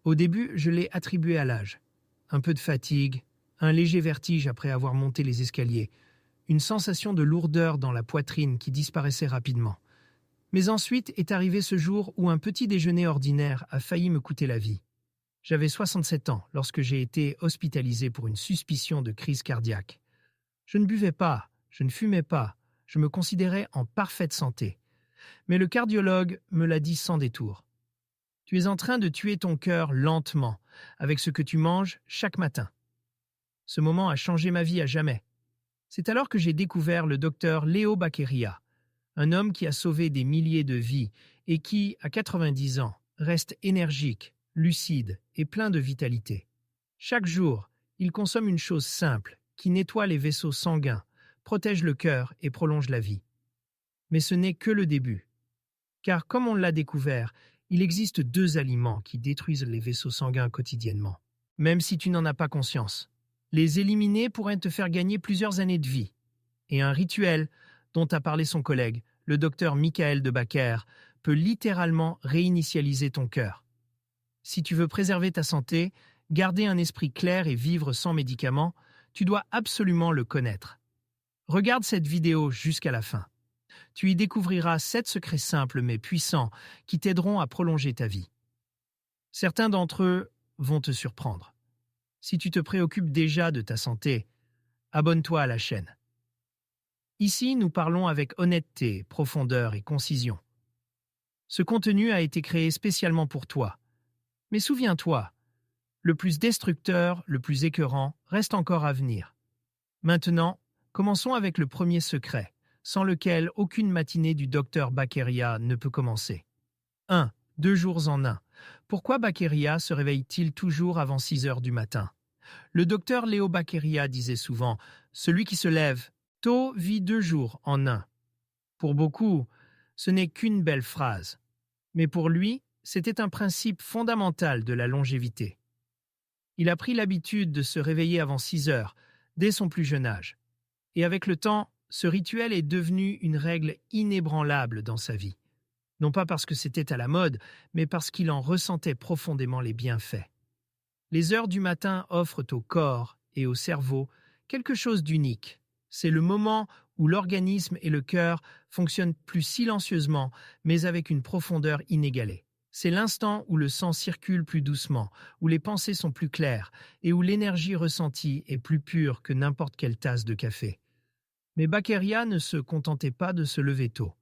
Au début, je l'ai attribué à l'âge. Un peu de fatigue, un léger vertige après avoir monté les escaliers, une sensation de lourdeur dans la poitrine qui disparaissait rapidement. Mais ensuite est arrivé ce jour où un petit déjeuner ordinaire a failli me coûter la vie. J'avais 67 ans lorsque j'ai été hospitalisé pour une suspicion de crise cardiaque. Je ne buvais pas, je ne fumais pas, je me considérais en parfaite santé. Mais le cardiologue me l'a dit sans détour. Tu es en train de tuer ton cœur lentement, avec ce que tu manges chaque matin. Ce moment a changé ma vie à jamais. C'est alors que j'ai découvert le docteur Leo Baccheria, un homme qui a sauvé des milliers de vies et qui, à 90 ans, reste énergique, lucide et plein de vitalité. Chaque jour, il consomme une chose simple qui nettoie les vaisseaux sanguins, protège le cœur et prolonge la vie. Mais ce n'est que le début. Car comme on l'a découvert, il existe 2 aliments qui détruisent les vaisseaux sanguins quotidiennement, même si tu n'en as pas conscience. Les éliminer pourrait te faire gagner plusieurs années de vie. Et un rituel, dont a parlé son collègue, le docteur Michael de Backer, peut littéralement réinitialiser ton cœur. Si tu veux préserver ta santé, garder un esprit clair et vivre sans médicaments, tu dois absolument le connaître. Regarde cette vidéo jusqu'à la fin. Tu y découvriras 7 secrets simples mais puissants qui t'aideront à prolonger ta vie. Certains d'entre eux vont te surprendre. Si tu te préoccupes déjà de ta santé, abonne-toi à la chaîne. Ici, nous parlons avec honnêteté, profondeur et concision. Ce contenu a été créé spécialement pour toi. Mais souviens-toi, le plus destructeur, le plus écœurant, reste encore à venir. Maintenant, commençons avec le premier secret, sans lequel aucune matinée du docteur Baccheria ne peut commencer. 1. 2 jours en 1. Pourquoi Baccheria se réveille-t-il toujours avant 6 heures du matin? Le docteur Leo Baccheria disait souvent « Celui qui se lève tôt vit 2 jours en 1 ». Pour beaucoup, ce n'est qu'une belle phrase. Mais pour lui, c'était un principe fondamental de la longévité. Il a pris l'habitude de se réveiller avant 6 heures, dès son plus jeune âge. Et avec le temps, ce rituel est devenu une règle inébranlable dans sa vie. Non pas parce que c'était à la mode, mais parce qu'il en ressentait profondément les bienfaits. Les heures du matin offrent au corps et au cerveau quelque chose d'unique. C'est le moment où l'organisme et le cœur fonctionnent plus silencieusement, mais avec une profondeur inégalée. C'est l'instant où le sang circule plus doucement, où les pensées sont plus claires et où l'énergie ressentie est plus pure que n'importe quelle tasse de café. Mais Baccheria ne se contentait pas de se lever tôt.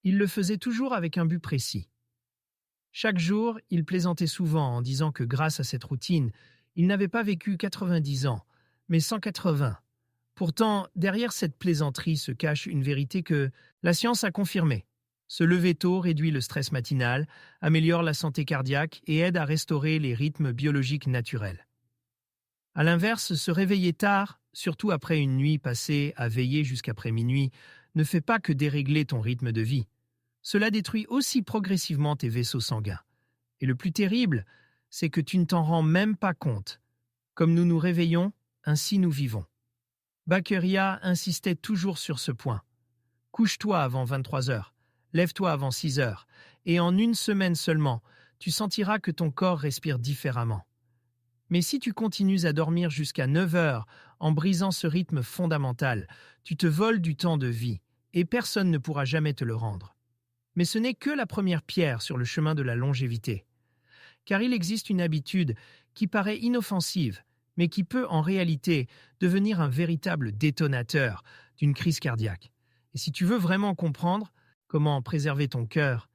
Il le faisait toujours avec un but précis. Chaque jour, il plaisantait souvent en disant que grâce à cette routine, il n'avait pas vécu 90 ans, mais 180. Pourtant, derrière cette plaisanterie se cache une vérité que la science a confirmée. Se lever tôt réduit le stress matinal, améliore la santé cardiaque et aide à restaurer les rythmes biologiques naturels. À l'inverse, se réveiller tard, surtout après une nuit passée à veiller jusqu'après minuit, ne fait pas que dérégler ton rythme de vie. Cela détruit aussi progressivement tes vaisseaux sanguins. Et le plus terrible, c'est que tu ne t'en rends même pas compte. Comme nous nous réveillons, ainsi nous vivons. Baccheria insistait toujours sur ce point. Couche-toi avant 23 heures, lève-toi avant 6 heures, et en 1 semaine seulement, tu sentiras que ton corps respire différemment. Mais si tu continues à dormir jusqu'à 9 heures en brisant ce rythme fondamental, tu te voles du temps de vie, et personne ne pourra jamais te le rendre. Mais ce n'est que la première pierre sur le chemin de la longévité. Car il existe une habitude qui paraît inoffensive, mais qui peut en réalité devenir un véritable détonateur d'une crise cardiaque. Et si tu veux vraiment comprendre comment préserver ton cœur,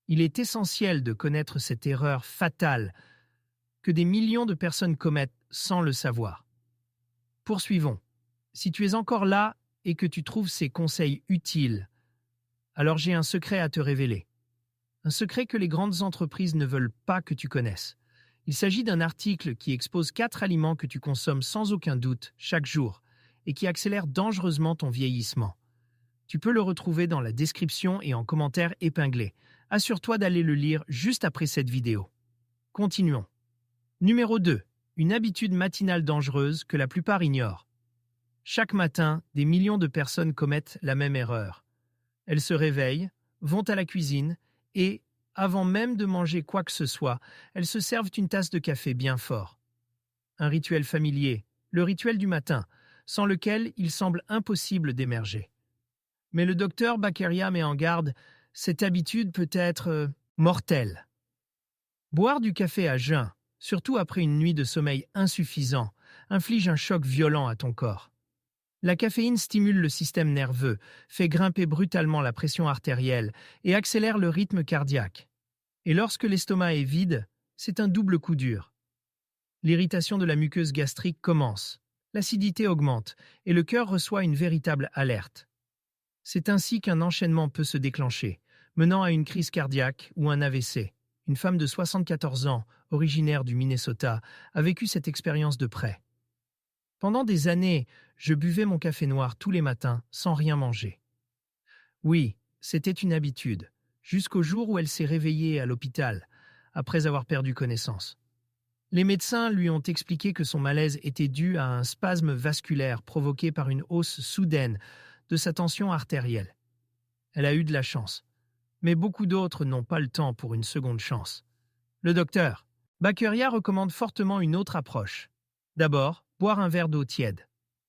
il est essentiel de connaître cette erreur fatale que des millions de personnes commettent sans le savoir. Poursuivons. Si tu es encore là et que tu trouves ces conseils utiles, alors j'ai un secret à te révéler. Un secret que les grandes entreprises ne veulent pas que tu connaisses. Il s'agit d'un article qui expose 4 aliments que tu consommes sans aucun doute chaque jour et qui accélèrent dangereusement ton vieillissement. Tu peux le retrouver dans la description et en commentaire épinglé. Assure-toi d'aller le lire juste après cette vidéo. Continuons. Numéro 2. Une habitude matinale dangereuse que la plupart ignorent. Chaque matin, des millions de personnes commettent la même erreur. Elles se réveillent, vont à la cuisine et, avant même de manger quoi que ce soit, elles se servent une tasse de café bien fort. Un rituel familier, le rituel du matin, sans lequel il semble impossible d'émerger. Mais le docteur Baccaria met en garde, cette habitude peut être mortelle. Boire du café à jeun, surtout après une nuit de sommeil insuffisant, inflige un choc violent à ton corps. La caféine stimule le système nerveux, fait grimper brutalement la pression artérielle et accélère le rythme cardiaque. Et lorsque l'estomac est vide, c'est un double coup dur. L'irritation de la muqueuse gastrique commence, l'acidité augmente et le cœur reçoit une véritable alerte. C'est ainsi qu'un enchaînement peut se déclencher, menant à une crise cardiaque ou un AVC. Une femme de 74 ans, originaire du Minnesota, a vécu cette expérience de près. Pendant des années, je buvais mon café noir tous les matins sans rien manger. Oui, c'était une habitude, jusqu'au jour où elle s'est réveillée à l'hôpital, après avoir perdu connaissance. Les médecins lui ont expliqué que son malaise était dû à un spasme vasculaire provoqué par une hausse soudaine de sa tension artérielle. Elle a eu de la chance, mais beaucoup d'autres n'ont pas le temps pour une seconde chance. Le docteur Baccaria recommande fortement une autre approche. D'abord, boire un verre d'eau tiède.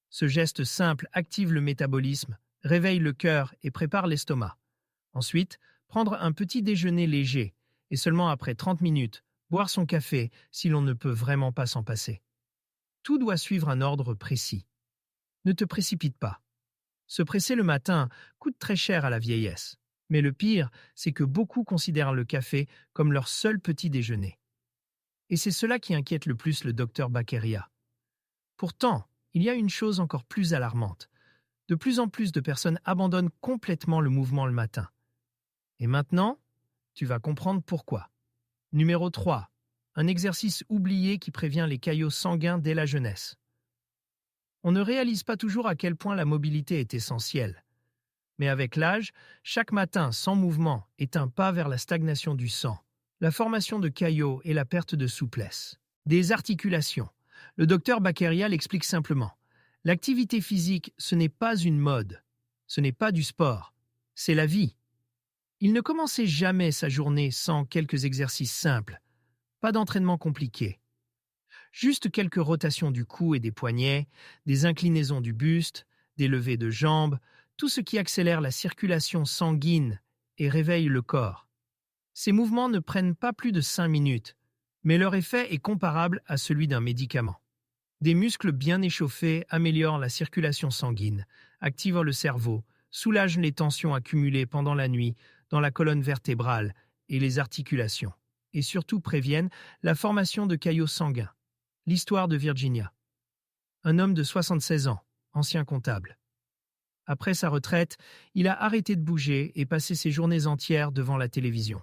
Ce geste simple active le métabolisme, réveille le cœur et prépare l'estomac. Ensuite, prendre un petit déjeuner léger et seulement après 30 minutes, boire son café si l'on ne peut vraiment pas s'en passer. Tout doit suivre un ordre précis. Ne te précipite pas. Se presser le matin coûte très cher à la vieillesse. Mais le pire, c'est que beaucoup considèrent le café comme leur seul petit déjeuner. Et c'est cela qui inquiète le plus le docteur Baccaria. Pourtant, il y a une chose encore plus alarmante. De plus en plus de personnes abandonnent complètement le mouvement le matin. Et maintenant, tu vas comprendre pourquoi. Numéro 3. Un exercice oublié qui prévient les caillots sanguins dès la jeunesse. On ne réalise pas toujours à quel point la mobilité est essentielle. Mais avec l'âge, chaque matin sans mouvement est un pas vers la stagnation du sang, la formation de caillots et la perte de souplesse. Des articulations. Le docteur Baccaria l'explique simplement. L'activité physique, ce n'est pas une mode. Ce n'est pas du sport. C'est la vie. Il ne commençait jamais sa journée sans quelques exercices simples. Pas d'entraînement compliqué. Juste quelques rotations du cou et des poignets, des inclinaisons du buste, des levées de jambes, tout ce qui accélère la circulation sanguine et réveille le corps. Ces mouvements ne prennent pas plus de 5 minutes, mais leur effet est comparable à celui d'un médicament. Des muscles bien échauffés améliorent la circulation sanguine, activent le cerveau, soulagent les tensions accumulées pendant la nuit dans la colonne vertébrale et les articulations, et surtout préviennent la formation de caillots sanguins. L'histoire de Virginia. Un homme de 76 ans, ancien comptable. Après sa retraite, il a arrêté de bouger et passé ses journées entières devant la télévision.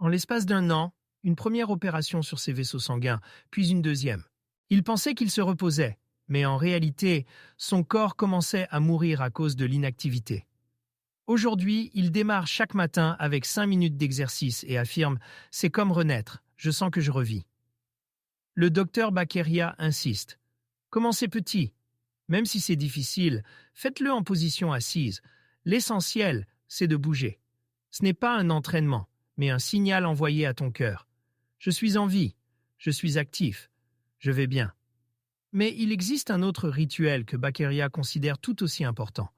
En l'espace d'un an, une première opération sur ses vaisseaux sanguins, puis une deuxième. Il pensait qu'il se reposait, mais en réalité, son corps commençait à mourir à cause de l'inactivité. Aujourd'hui, il démarre chaque matin avec 5 minutes d'exercice et affirme « C'est comme renaître, je sens que je revis ». Le docteur Baccaria insiste. Commencez petit. Même si c'est difficile, faites-le en position assise. L'essentiel, c'est de bouger. Ce n'est pas un entraînement, mais un signal envoyé à ton cœur. Je suis en vie, je suis actif, je vais bien. Mais il existe un autre rituel que Baccaria considère tout aussi important.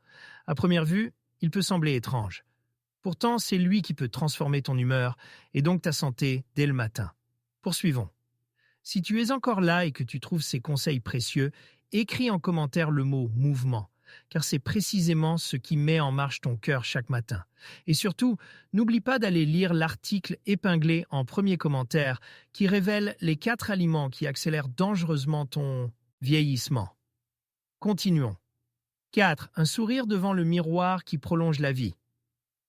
À première vue, il peut sembler étrange. Pourtant, c'est lui qui peut transformer ton humeur et donc ta santé dès le matin. Poursuivons. Si tu es encore là et que tu trouves ces conseils précieux, écris en commentaire le mot « mouvement », car c'est précisément ce qui met en marche ton cœur chaque matin. Et surtout, n'oublie pas d'aller lire l'article épinglé en premier commentaire qui révèle les 4 aliments qui accélèrent dangereusement ton vieillissement. Continuons. 4. Un sourire devant le miroir qui prolonge la vie.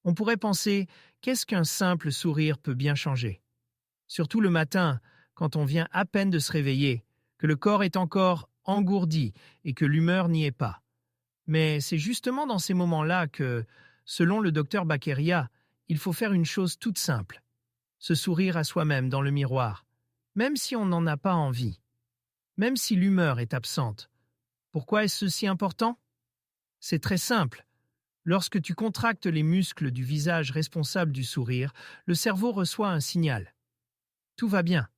On pourrait penser, qu'est-ce qu'un simple sourire peut bien changer? Surtout le matin, quand on vient à peine de se réveiller, que le corps est encore engourdi et que l'humeur n'y est pas. Mais c'est justement dans ces moments-là que, selon le docteur Baccaria, il faut faire une chose toute simple. Se sourire à soi-même dans le miroir, même si on n'en a pas envie, même si l'humeur est absente. Pourquoi est-ce si important? C'est très simple. Lorsque tu contractes les muscles du visage responsables du sourire, le cerveau reçoit un signal. Tout va bien.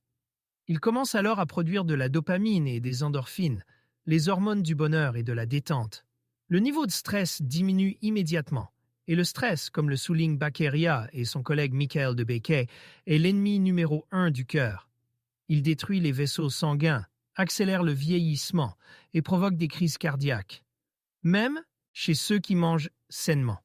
Il commence alors à produire de la dopamine et des endorphines, les hormones du bonheur et de la détente. Le niveau de stress diminue immédiatement. Et le stress, comme le souligne Baccaria et son collègue Michael de Becquet, est l'ennemi numéro 1 du cœur. Il détruit les vaisseaux sanguins, accélère le vieillissement et provoque des crises cardiaques. Même chez ceux qui mangent sainement.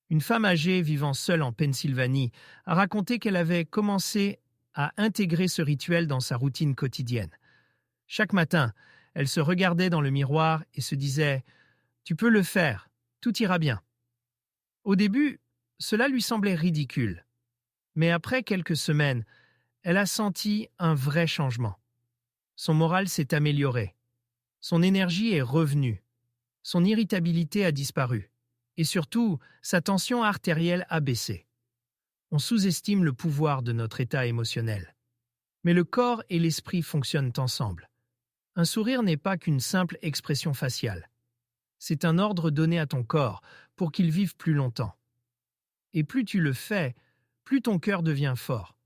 Une femme âgée vivant seule en Pennsylvanie a raconté qu'elle avait commencé à intégrer ce rituel dans sa routine quotidienne. Chaque matin, elle se regardait dans le miroir et se disait « Tu peux le faire, tout ira bien ». Au début, cela lui semblait ridicule. Mais après quelques semaines, elle a senti un vrai changement. Son moral s'est amélioré. Son énergie est revenue. Son irritabilité a disparu. Et surtout, sa tension artérielle a baissé. On sous-estime le pouvoir de notre état émotionnel. Mais le corps et l'esprit fonctionnent ensemble. Un sourire n'est pas qu'une simple expression faciale. C'est un ordre donné à ton corps pour qu'il vive plus longtemps. Et plus tu le fais, plus ton cœur devient fort.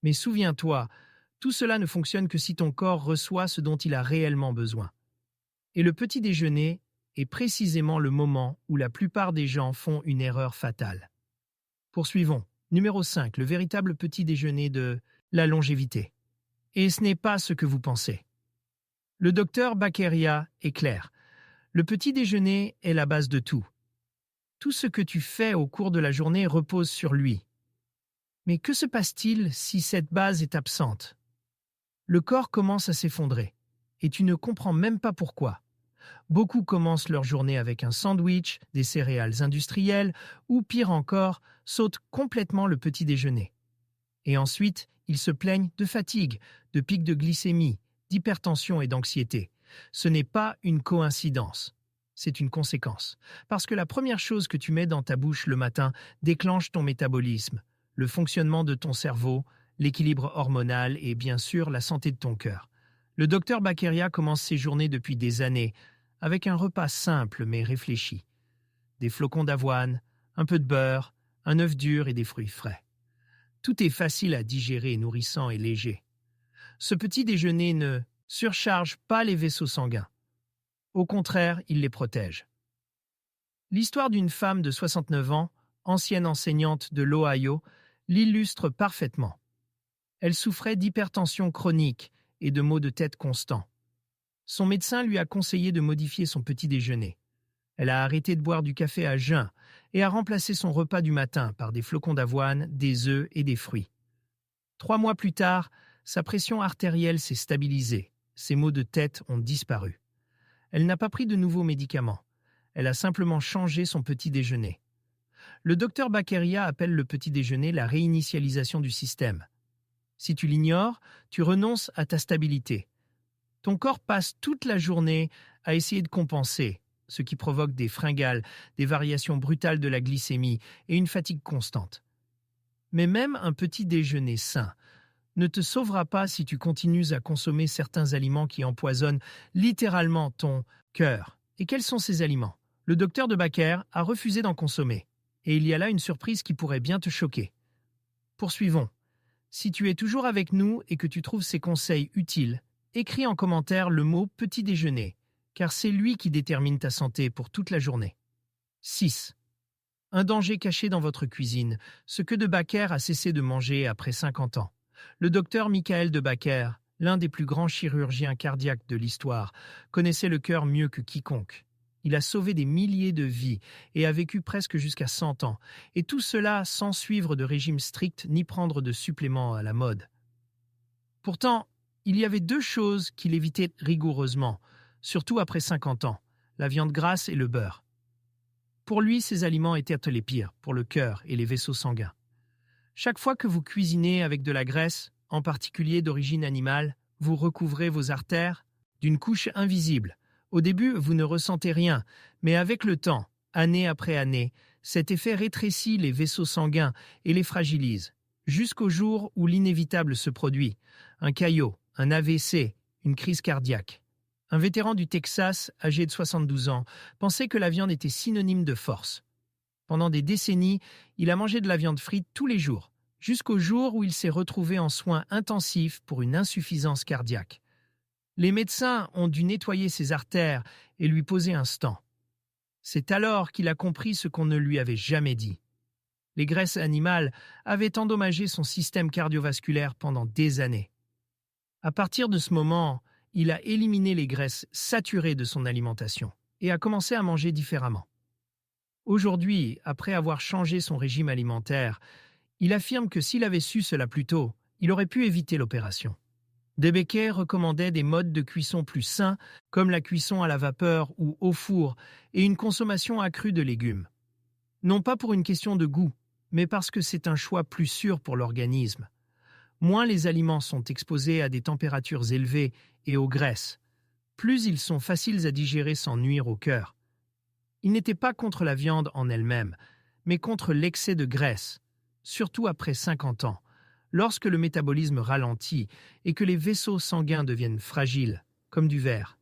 Mais souviens-toi, tout cela ne fonctionne que si ton corps reçoit ce dont il a réellement besoin. Et le petit déjeuner est précisément le moment où la plupart des gens font une erreur fatale. Poursuivons. Numéro 5, le véritable petit déjeuner de la longévité. Et ce n'est pas ce que vous pensez. Le docteur Baccaria est clair. Le petit déjeuner est la base de tout. Tout ce que tu fais au cours de la journée repose sur lui. Mais que se passe-t-il si cette base est absente? Le corps commence à s'effondrer, et tu ne comprends même pas pourquoi. Beaucoup commencent leur journée avec un sandwich, des céréales industrielles, ou pire encore, sautent complètement le petit déjeuner. Et ensuite, ils se plaignent de fatigue, de pics de glycémie, d'hypertension et d'anxiété. Ce n'est pas une coïncidence, c'est une conséquence. Parce que la première chose que tu mets dans ta bouche le matin déclenche ton métabolisme, le fonctionnement de ton cerveau, l'équilibre hormonal et bien sûr la santé de ton cœur. Le docteur Baccaria commence ses journées depuis des années avec un repas simple mais réfléchi. Des flocons d'avoine, un peu de beurre, un œuf dur et des fruits frais. Tout est facile à digérer, nourrissant et léger. Ce petit déjeuner ne surcharge pas les vaisseaux sanguins. Au contraire, il les protège. L'histoire d'une femme de 69 ans, ancienne enseignante de l'Ohio, l'illustre parfaitement. Elle souffrait d'hypertension chronique et de maux de tête constants. Son médecin lui a conseillé de modifier son petit déjeuner. Elle a arrêté de boire du café à jeun et a remplacé son repas du matin par des flocons d'avoine, des œufs et des fruits. 3 mois plus tard, sa pression artérielle s'est stabilisée. Ses maux de tête ont disparu. Elle n'a pas pris de nouveaux médicaments. Elle a simplement changé son petit déjeuner. Le docteur Baccaria appelle le petit déjeuner la réinitialisation du système. Si tu l'ignores, tu renonces à ta stabilité. Ton corps passe toute la journée à essayer de compenser, ce qui provoque des fringales, des variations brutales de la glycémie et une fatigue constante. Mais même un petit déjeuner sain ne te sauvera pas si tu continues à consommer certains aliments qui empoisonnent littéralement ton cœur. Et quels sont ces aliments? Le docteur de Baccaire a refusé d'en consommer. Et il y a là une surprise qui pourrait bien te choquer. Poursuivons. Si tu es toujours avec nous et que tu trouves ces conseils utiles, écris en commentaire le mot « petit déjeuner », car c'est lui qui détermine ta santé pour toute la journée. 6. Un danger caché dans votre cuisine, ce que de Baccaire a cessé de manger après 50 ans. Le docteur Michael de Baccaire, l'un des plus grands chirurgiens cardiaques de l'histoire, connaissait le cœur mieux que quiconque. Il a sauvé des milliers de vies et a vécu presque jusqu'à 100 ans, et tout cela sans suivre de régime strict ni prendre de suppléments à la mode. Pourtant, il y avait 2 choses qu'il évitait rigoureusement, surtout après 50 ans, la viande grasse et le beurre. Pour lui, ces aliments étaient les pires pour le cœur et les vaisseaux sanguins. Chaque fois que vous cuisinez avec de la graisse, en particulier d'origine animale, vous recouvrez vos artères d'une couche invisible. Au début, vous ne ressentez rien, mais avec le temps, année après année, cet effet rétrécit les vaisseaux sanguins et les fragilise, jusqu'au jour où l'inévitable se produit. Un caillot, un AVC, une crise cardiaque. Un vétéran du Texas, âgé de 72 ans, pensait que la viande était synonyme de force. Pendant des décennies, il a mangé de la viande frite tous les jours, jusqu'au jour où il s'est retrouvé en soins intensifs pour une insuffisance cardiaque. Les médecins ont dû nettoyer ses artères et lui poser un stent. C'est alors qu'il a compris ce qu'on ne lui avait jamais dit. Les graisses animales avaient endommagé son système cardiovasculaire pendant des années. À partir de ce moment, il a éliminé les graisses saturées de son alimentation et a commencé à manger différemment. Aujourd'hui, après avoir changé son régime alimentaire, il affirme que s'il avait su cela plus tôt, il aurait pu éviter l'opération. DeBakey recommandait des modes de cuisson plus sains, comme la cuisson à la vapeur ou au four, et une consommation accrue de légumes. Non pas pour une question de goût, mais parce que c'est un choix plus sûr pour l'organisme. Moins les aliments sont exposés à des températures élevées et aux graisses, plus ils sont faciles à digérer sans nuire au cœur. Il n'était pas contre la viande en elle-même, mais contre l'excès de graisse, surtout après 50 ans, lorsque le métabolisme ralentit et que les vaisseaux sanguins deviennent fragiles, comme du verre.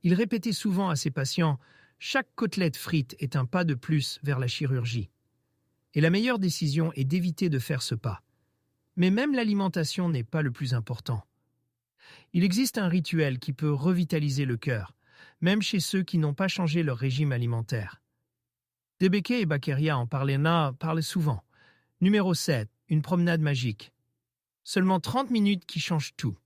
Il répétait souvent à ses patients « Chaque côtelette frite est un pas de plus vers la chirurgie ». Et la meilleure décision est d'éviter de faire ce pas. Mais même l'alimentation n'est pas le plus important. Il existe un rituel qui peut revitaliser le cœur, même chez ceux qui n'ont pas changé leur régime alimentaire. DeBakey et Baccaria en parlent souvent. Numéro 7, une promenade magique. Seulement 30 minutes qui changent tout.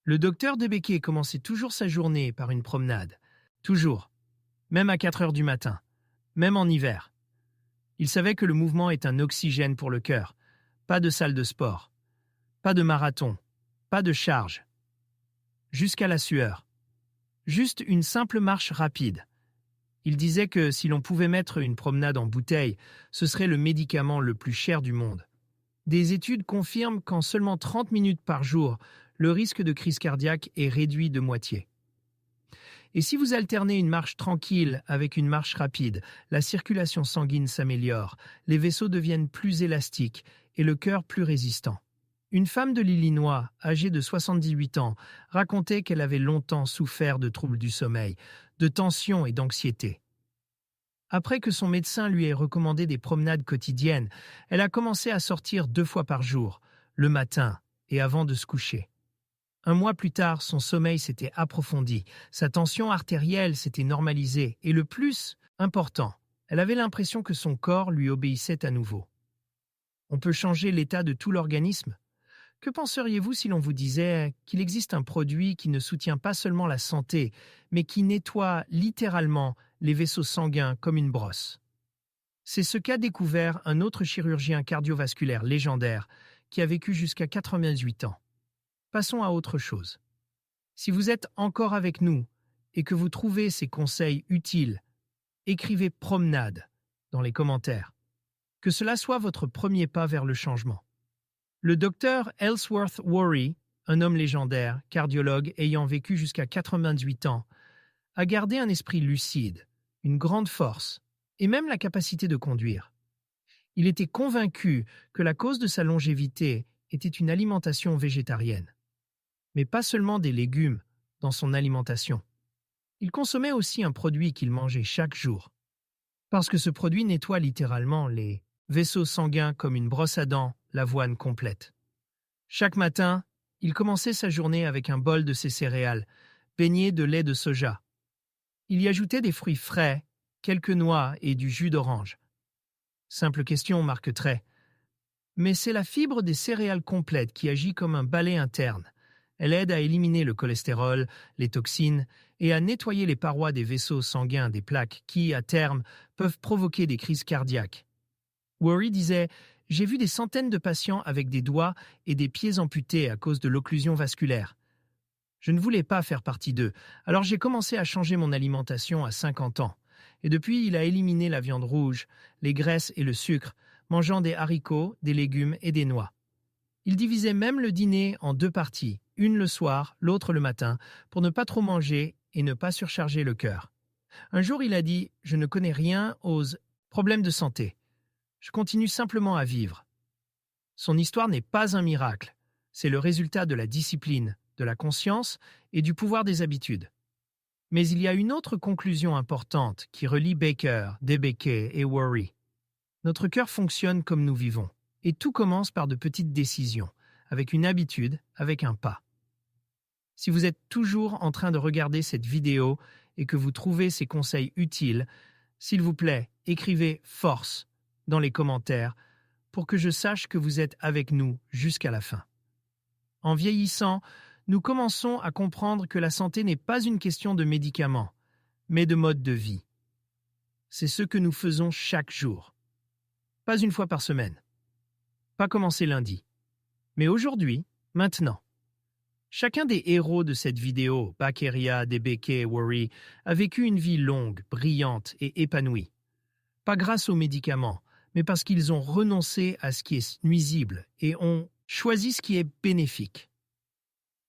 Le docteur DeBakey commençait toujours sa journée par une promenade. Toujours. Même à 4 heures du matin. Même en hiver. Il savait que le mouvement est un oxygène pour le cœur. Pas de salle de sport. Pas de marathon. Pas de charge. Jusqu'à la sueur. Juste une simple marche rapide. Il disait que si l'on pouvait mettre une promenade en bouteille, ce serait le médicament le plus cher du monde. Des études confirment qu'en seulement 30 minutes par jour, le risque de crise cardiaque est réduit de moitié. Et si vous alternez une marche tranquille avec une marche rapide, la circulation sanguine s'améliore, les vaisseaux deviennent plus élastiques et le cœur plus résistant. Une femme de l'Illinois, âgée de 78 ans, racontait qu'elle avait longtemps souffert de troubles du sommeil, de tension et d'anxiété. Après que son médecin lui ait recommandé des promenades quotidiennes, elle a commencé à sortir 2 fois par jour, le matin et avant de se coucher. 1 mois plus tard, son sommeil s'était approfondi, sa tension artérielle s'était normalisée et le plus important, elle avait l'impression que son corps lui obéissait à nouveau. On peut changer l'état de tout l'organisme. Que penseriez-vous si l'on vous disait qu'il existe un produit qui ne soutient pas seulement la santé, mais qui nettoie littéralement les vaisseaux sanguins comme une brosse? C'est ce qu'a découvert un autre chirurgien cardiovasculaire légendaire qui a vécu jusqu'à 88 ans. Passons à autre chose. Si vous êtes encore avec nous et que vous trouvez ces conseils utiles, écrivez promenade dans les commentaires. Que cela soit votre premier pas vers le changement. Le docteur Ellsworth Worry, un homme légendaire, cardiologue ayant vécu jusqu'à 88 ans, a gardé un esprit lucide, une grande force et même la capacité de conduire. Il était convaincu que la cause de sa longévité était une alimentation végétarienne. Mais pas seulement des légumes dans son alimentation. Il consommait aussi un produit qu'il mangeait chaque jour. Parce que ce produit nettoie littéralement les vaisseaux sanguins comme une brosse à dents, l'avoine complète. Chaque matin, il commençait sa journée avec un bol de ses céréales, baigné de lait de soja. Il y ajoutait des fruits frais, quelques noix et du jus d'orange. Simple question, marque-trait. Mais c'est la fibre des céréales complètes qui agit comme un balai interne. Elle aide à éliminer le cholestérol, les toxines et à nettoyer les parois des vaisseaux sanguins des plaques qui, à terme, peuvent provoquer des crises cardiaques. Worry disait « J'ai vu des centaines de patients avec des doigts et des pieds amputés à cause de l'occlusion vasculaire. Je ne voulais pas faire partie d'eux, alors j'ai commencé à changer mon alimentation à 50 ans. Et depuis, il a éliminé la viande rouge, les graisses et le sucre, mangeant des haricots, des légumes et des noix. Il divisait même le dîner en 2 parties, une le soir, l'autre le matin, pour ne pas trop manger et ne pas surcharger le cœur. Un jour, il a dit « Je ne connais rien aux problèmes de santé. Je continue simplement à vivre. » Son histoire n'est pas un miracle. C'est le résultat de la discipline, de la conscience et du pouvoir des habitudes. Mais il y a une autre conclusion importante qui relie Baker, DeBakey et Worry. Notre cœur fonctionne comme nous vivons, et tout commence par de petites décisions, avec une habitude, avec un pas. Si vous êtes toujours en train de regarder cette vidéo et que vous trouvez ces conseils utiles, s'il vous plaît, écrivez force dans les commentaires pour que je sache que vous êtes avec nous jusqu'à la fin. En vieillissant, nous commençons à comprendre que la santé n'est pas une question de médicaments, mais de mode de vie. C'est ce que nous faisons chaque jour. Pas une fois par semaine. Pas commencer lundi. Mais aujourd'hui, maintenant. Chacun des héros de cette vidéo, Baccaria, Debeke, Worry, a vécu une vie longue, brillante et épanouie. Pas grâce aux médicaments, mais parce qu'ils ont renoncé à ce qui est nuisible et ont choisi ce qui est bénéfique.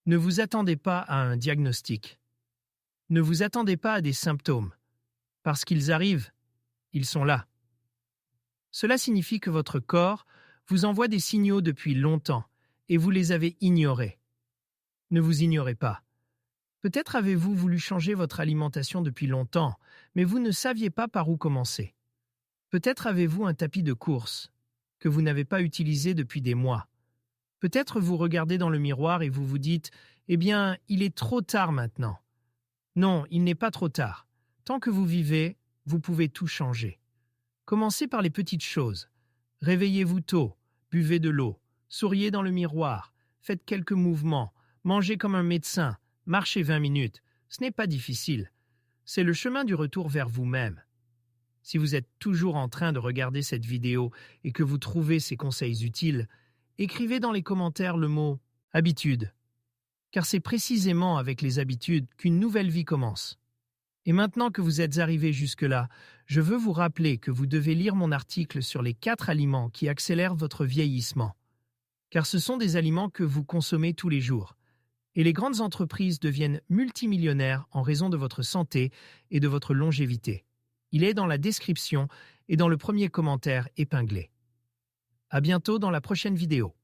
Ne vous attendez pas à un diagnostic. Ne vous attendez pas à des symptômes. Parce qu'ils arrivent, ils sont là. Cela signifie que votre corps vous envoie des signaux depuis longtemps et vous les avez ignorés. Ne vous ignorez pas. Peut-être avez-vous voulu changer votre alimentation depuis longtemps, mais vous ne saviez pas par où commencer. Peut-être avez-vous un tapis de course que vous n'avez pas utilisé depuis des mois. Peut-être vous regardez dans le miroir et vous vous dites « Eh bien, il est trop tard maintenant ». Non, il n'est pas trop tard. Tant que vous vivez, vous pouvez tout changer. Commencez par les petites choses. Réveillez-vous tôt, buvez de l'eau, souriez dans le miroir, faites quelques mouvements, mangez comme un médecin, marchez 20 minutes. Ce n'est pas difficile. C'est le chemin du retour vers vous-même. Si vous êtes toujours en train de regarder cette vidéo et que vous trouvez ces conseils utiles, écrivez dans les commentaires le mot « habitude ». Car c'est précisément avec les habitudes qu'une nouvelle vie commence. Et maintenant que vous êtes arrivé jusque-là, je veux vous rappeler que vous devez lire mon article sur les 4 aliments qui accélèrent votre vieillissement. Car ce sont des aliments que vous consommez tous les jours. Et les grandes entreprises deviennent multimillionnaires en raison de votre santé et de votre longévité. Il est dans la description et dans le premier commentaire épinglé. À bientôt dans la prochaine vidéo.